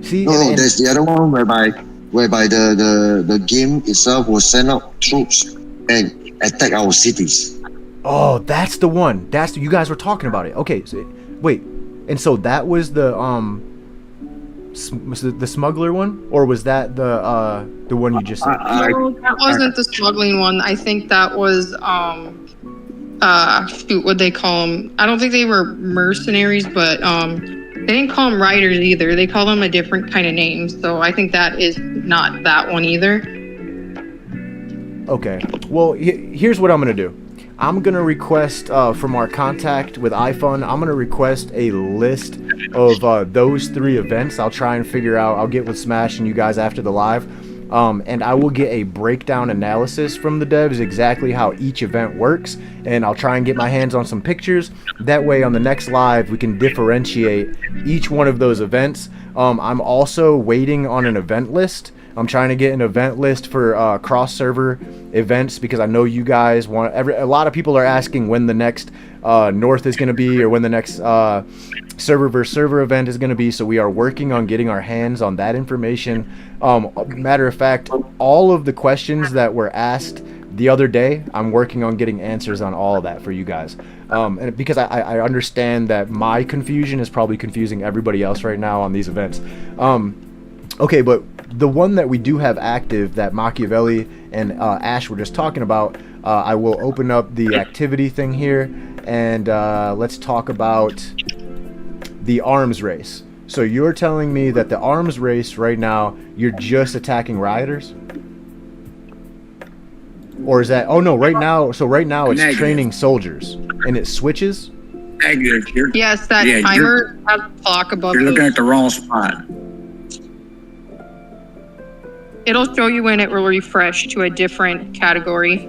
See, No, there's the other one whereby the game itself will send out troops and attack our cities. oh, that's the one. You guys were talking about it. Okay, so, wait, and so that was the smuggler one, or was that the one you just said? No, that wasn't the smuggling one. I think that was shoot, what'd they call them? I don't think they were mercenaries, but they didn't call them riders either. They call them a different kind of name. So I think that is not that one either. Okay. Well, here's what I'm gonna do. I'm gonna request from our contact with iFun. I'm gonna request a list of those 3 events. I'll try and figure out. I'll get with Smash and you guys after the live, and I will get a breakdown analysis from the devs exactly how each event works, and I'll try and get my hands on some pictures. That way, on the next live, we can differentiate each one of those events. I'm also waiting on an event list. I'm trying to get an event list for cross-server events because I know you guys want. A lot of people are asking when the next North is going to be, or when the next server versus server event is going to be. So we are working on getting our hands on that information. Matter of fact, all of the questions that were asked the other day, I'm working on getting answers on all of that for you guys. And because I understand that my confusion is probably confusing everybody else right now on these events. Okay, but the one that we do have active that Machiavelli and Ash were just talking about, I will open up the activity thing here, and let's talk about the arms race. So you're telling me that the arms race right now, you're just attacking rioters? Or is that, oh no, right now it's Negative. training soldiers, and it switches? Negative. Yes, that Yeah, timer has a clock above. You're looking those. at the wrong spot. It'll show you when it will refresh to a different category.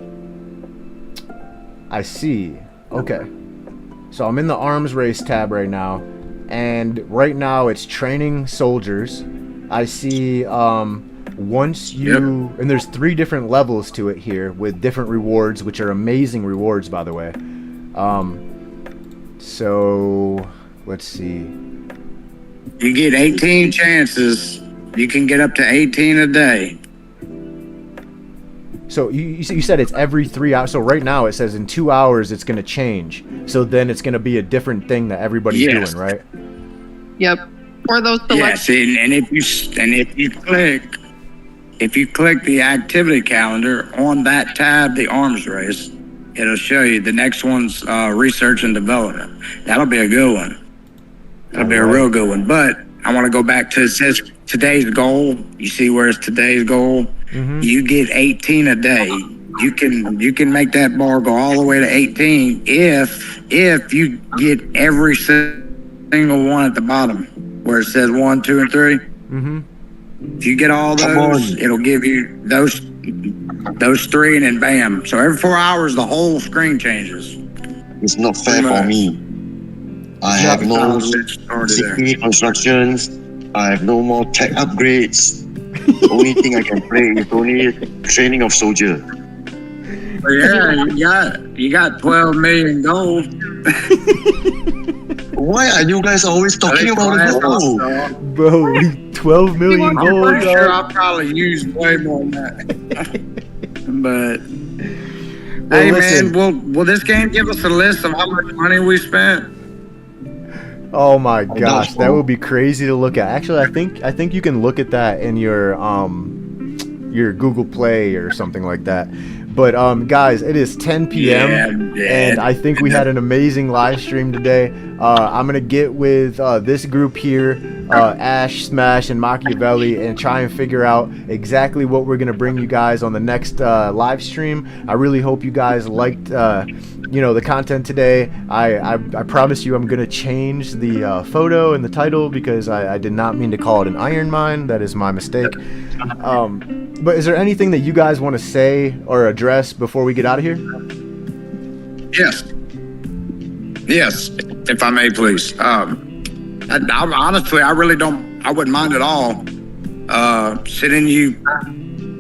I see. Okay. So I'm in the arms race tab right now, and right now it's training soldiers. I see once you and there's 3 different levels to it here with different rewards, which are amazing rewards, by the way. So let's see. You get 18 chances. You can get up to 18 a day. So you said it's every 3 hours. So right now it says in 2 hours it's going to change. So then it's going to be a different thing that everybody's Yes. doing, right? Yep. Or those Yes, and if you click the activity calendar on that tab, the arms race, it'll show you the next one's research and development. That'll be a good one. That'll be a real good one. But I want to go back to, it says today's goal. You see where it's today's goal? Mm-hmm. You get 18 a day. You can make that bar go all the way to 18 if you get every single one at the bottom where it says 1, 2, and 3. Mm-hmm. If you get all those, it'll give you those 3, and then bam. So every 4 hours, the whole screen changes. It's not fair for me. I have no Let's start it there. CP constructions. I have no more tech upgrades. The only thing I can play is only training of soldier. But yeah, you got 12 million gold. Why are you guys always talking about the gold? Bro, 12 million I'm gold, pretty sure dog. I'll probably use way more than that. But Well, hey, listen. man, will this game give us a list of how much money we spent? Oh my gosh, that cool. would be crazy to look at. Actually, I think you can look at that in your Google Play or something like that. But guys, it is 10 p.m. Yeah. and I think we had an amazing live stream today. I'm gonna get with this group here, Ash, Smash, and Machiavelli, and try and figure out exactly what we're gonna bring you guys on the next live stream. I really hope you guys liked the content today. I promise you I'm gonna change the photo and the title because I did not mean to call it an iron mine. That is my mistake. But is there anything that you guys want to say or address before we get out of here? Yes, if I may, please. Honestly, I really don't. I wouldn't mind at all. Sending you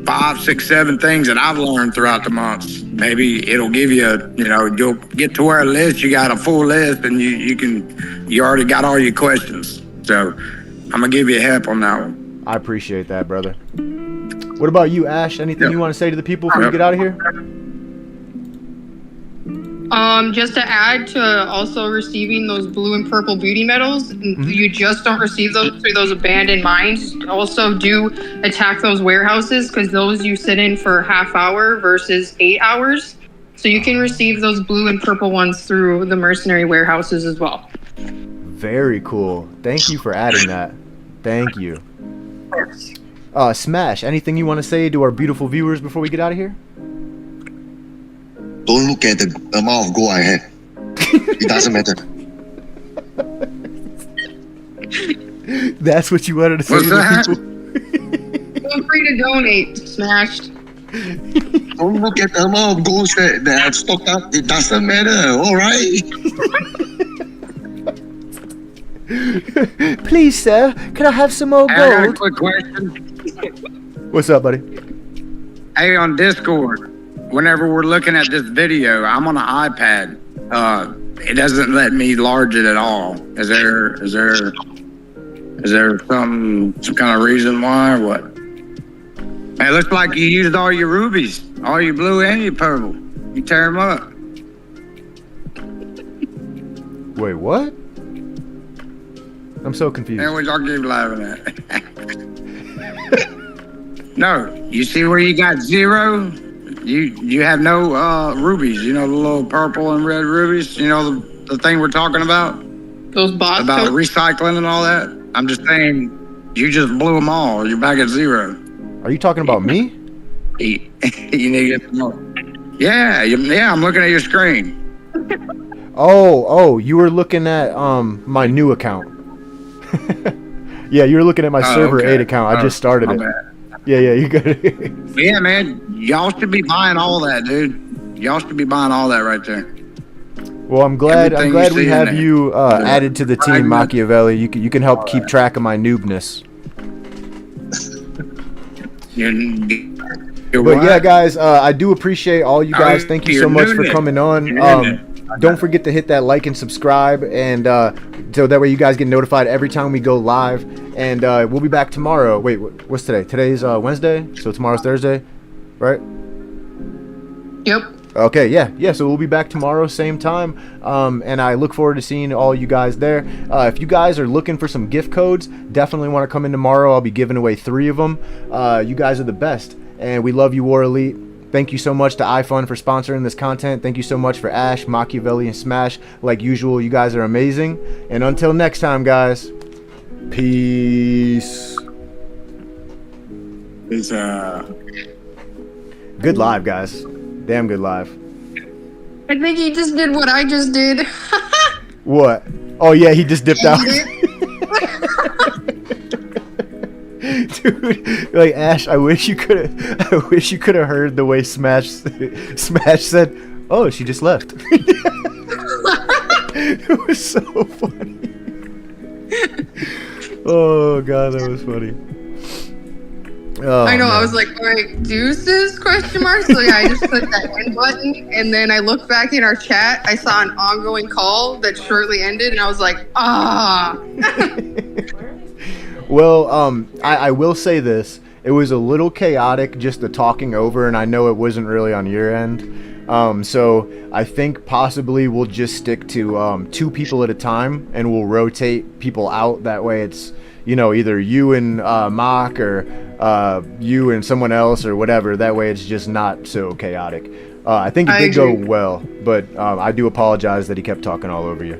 5, 6, 7 things that I've learned throughout the months. Maybe it'll give you, you'll get to where a list. You got a full list, and you already got all your questions. So I'm gonna give you help on that one. I appreciate that, brother. What about you, Ash? Anything you want to say to the people before we get out of here? Just to add to also receiving those blue and purple beauty medals, you just don't receive those through those abandoned mines. Also, do attack those warehouses because those you sit in for half hour versus 8 hours. So you can receive those blue and purple ones through the mercenary warehouses as well. Very cool. Thank you for adding that. Thank you. Smash, anything you want to say to our beautiful viewers before we get out of here? Don't look at the amount of gold I have. It doesn't matter. That's what you wanted to say What's to that? the people? Feel free to donate, Smashed. Don't look at the amount of gold that I've stocked up. It doesn't matter. All right. Please, sir, can I have some more Hey, I got a gold? quick question. What's up, buddy? Hey, on Discord, whenever we're looking at this video, I'm on an iPad. It doesn't let me large it at all. Is there some kind of reason why or what? Man, it looks like you used all your rubies, all your blue and your purple. You tear them up. Wait, what? I'm so confused. Man, what y'all keep laughing at? No, you see where you got 0? You have no rubies. You know the little purple and red rubies. You know the thing we're talking about Those bots. about recycling and all that. I'm just saying, you just blew them all. You're back at 0. Are you talking about me? You need to get some more. Yeah, I'm looking at your screen. Oh, you were looking at my new account. Yeah, you were looking at my server okay. 8 account. I just started My it. bad. Yeah, you got it. Yeah, man, y'all should be buying all that, dude. Y'all should be buying all that right there. Well, I'm glad Everything you we see in have there. you added to the team, Fragments. Machiavelli. You can help keep track of my noobness. You're But what? yeah, guys, I do appreciate all you guys. Thank you so You're much for doing it. coming on. You're doing it. Don't forget to hit that like and subscribe, and so that way you guys get notified every time we go live. And we'll be back tomorrow. Wait, what's today? Today's Wednesday, so tomorrow's Thursday, right? Yep. Okay, yeah. So we'll be back tomorrow, same time. And I look forward to seeing all you guys there. If you guys are looking for some gift codes, definitely want to come in tomorrow. I'll be giving away 3 of them. You guys are the best, and we love you, War Elite. Thank you so much to iFun for sponsoring this content. Thank you so much for Ash, Machiavelli, and Smash. Like usual, you guys are amazing. And until next time, guys, peace. It's Good live, guys. Damn good live. I think he just did what I just did. What? Oh yeah, he just dipped out. Dude, like Ash, I wish you could have heard the way Smash said, "Oh, she just left." It was so funny. Oh god, that was funny. Oh, I know. I man. was like, all right, deuces? Question mark. So yeah, I just clicked that end button, and then I looked back in our chat. I saw an ongoing call that shortly ended, and I was like, ah. Well, I will say this. It was a little chaotic just the talking over, and I know it wasn't really on your end. So I think possibly we'll just stick to 2 people at a time, and we'll rotate people out. That way it's, you know, either you and Mock or you and someone else or whatever. That way it's just not so chaotic. I think it I did go agree. well, but I do apologize that he kept talking all over you.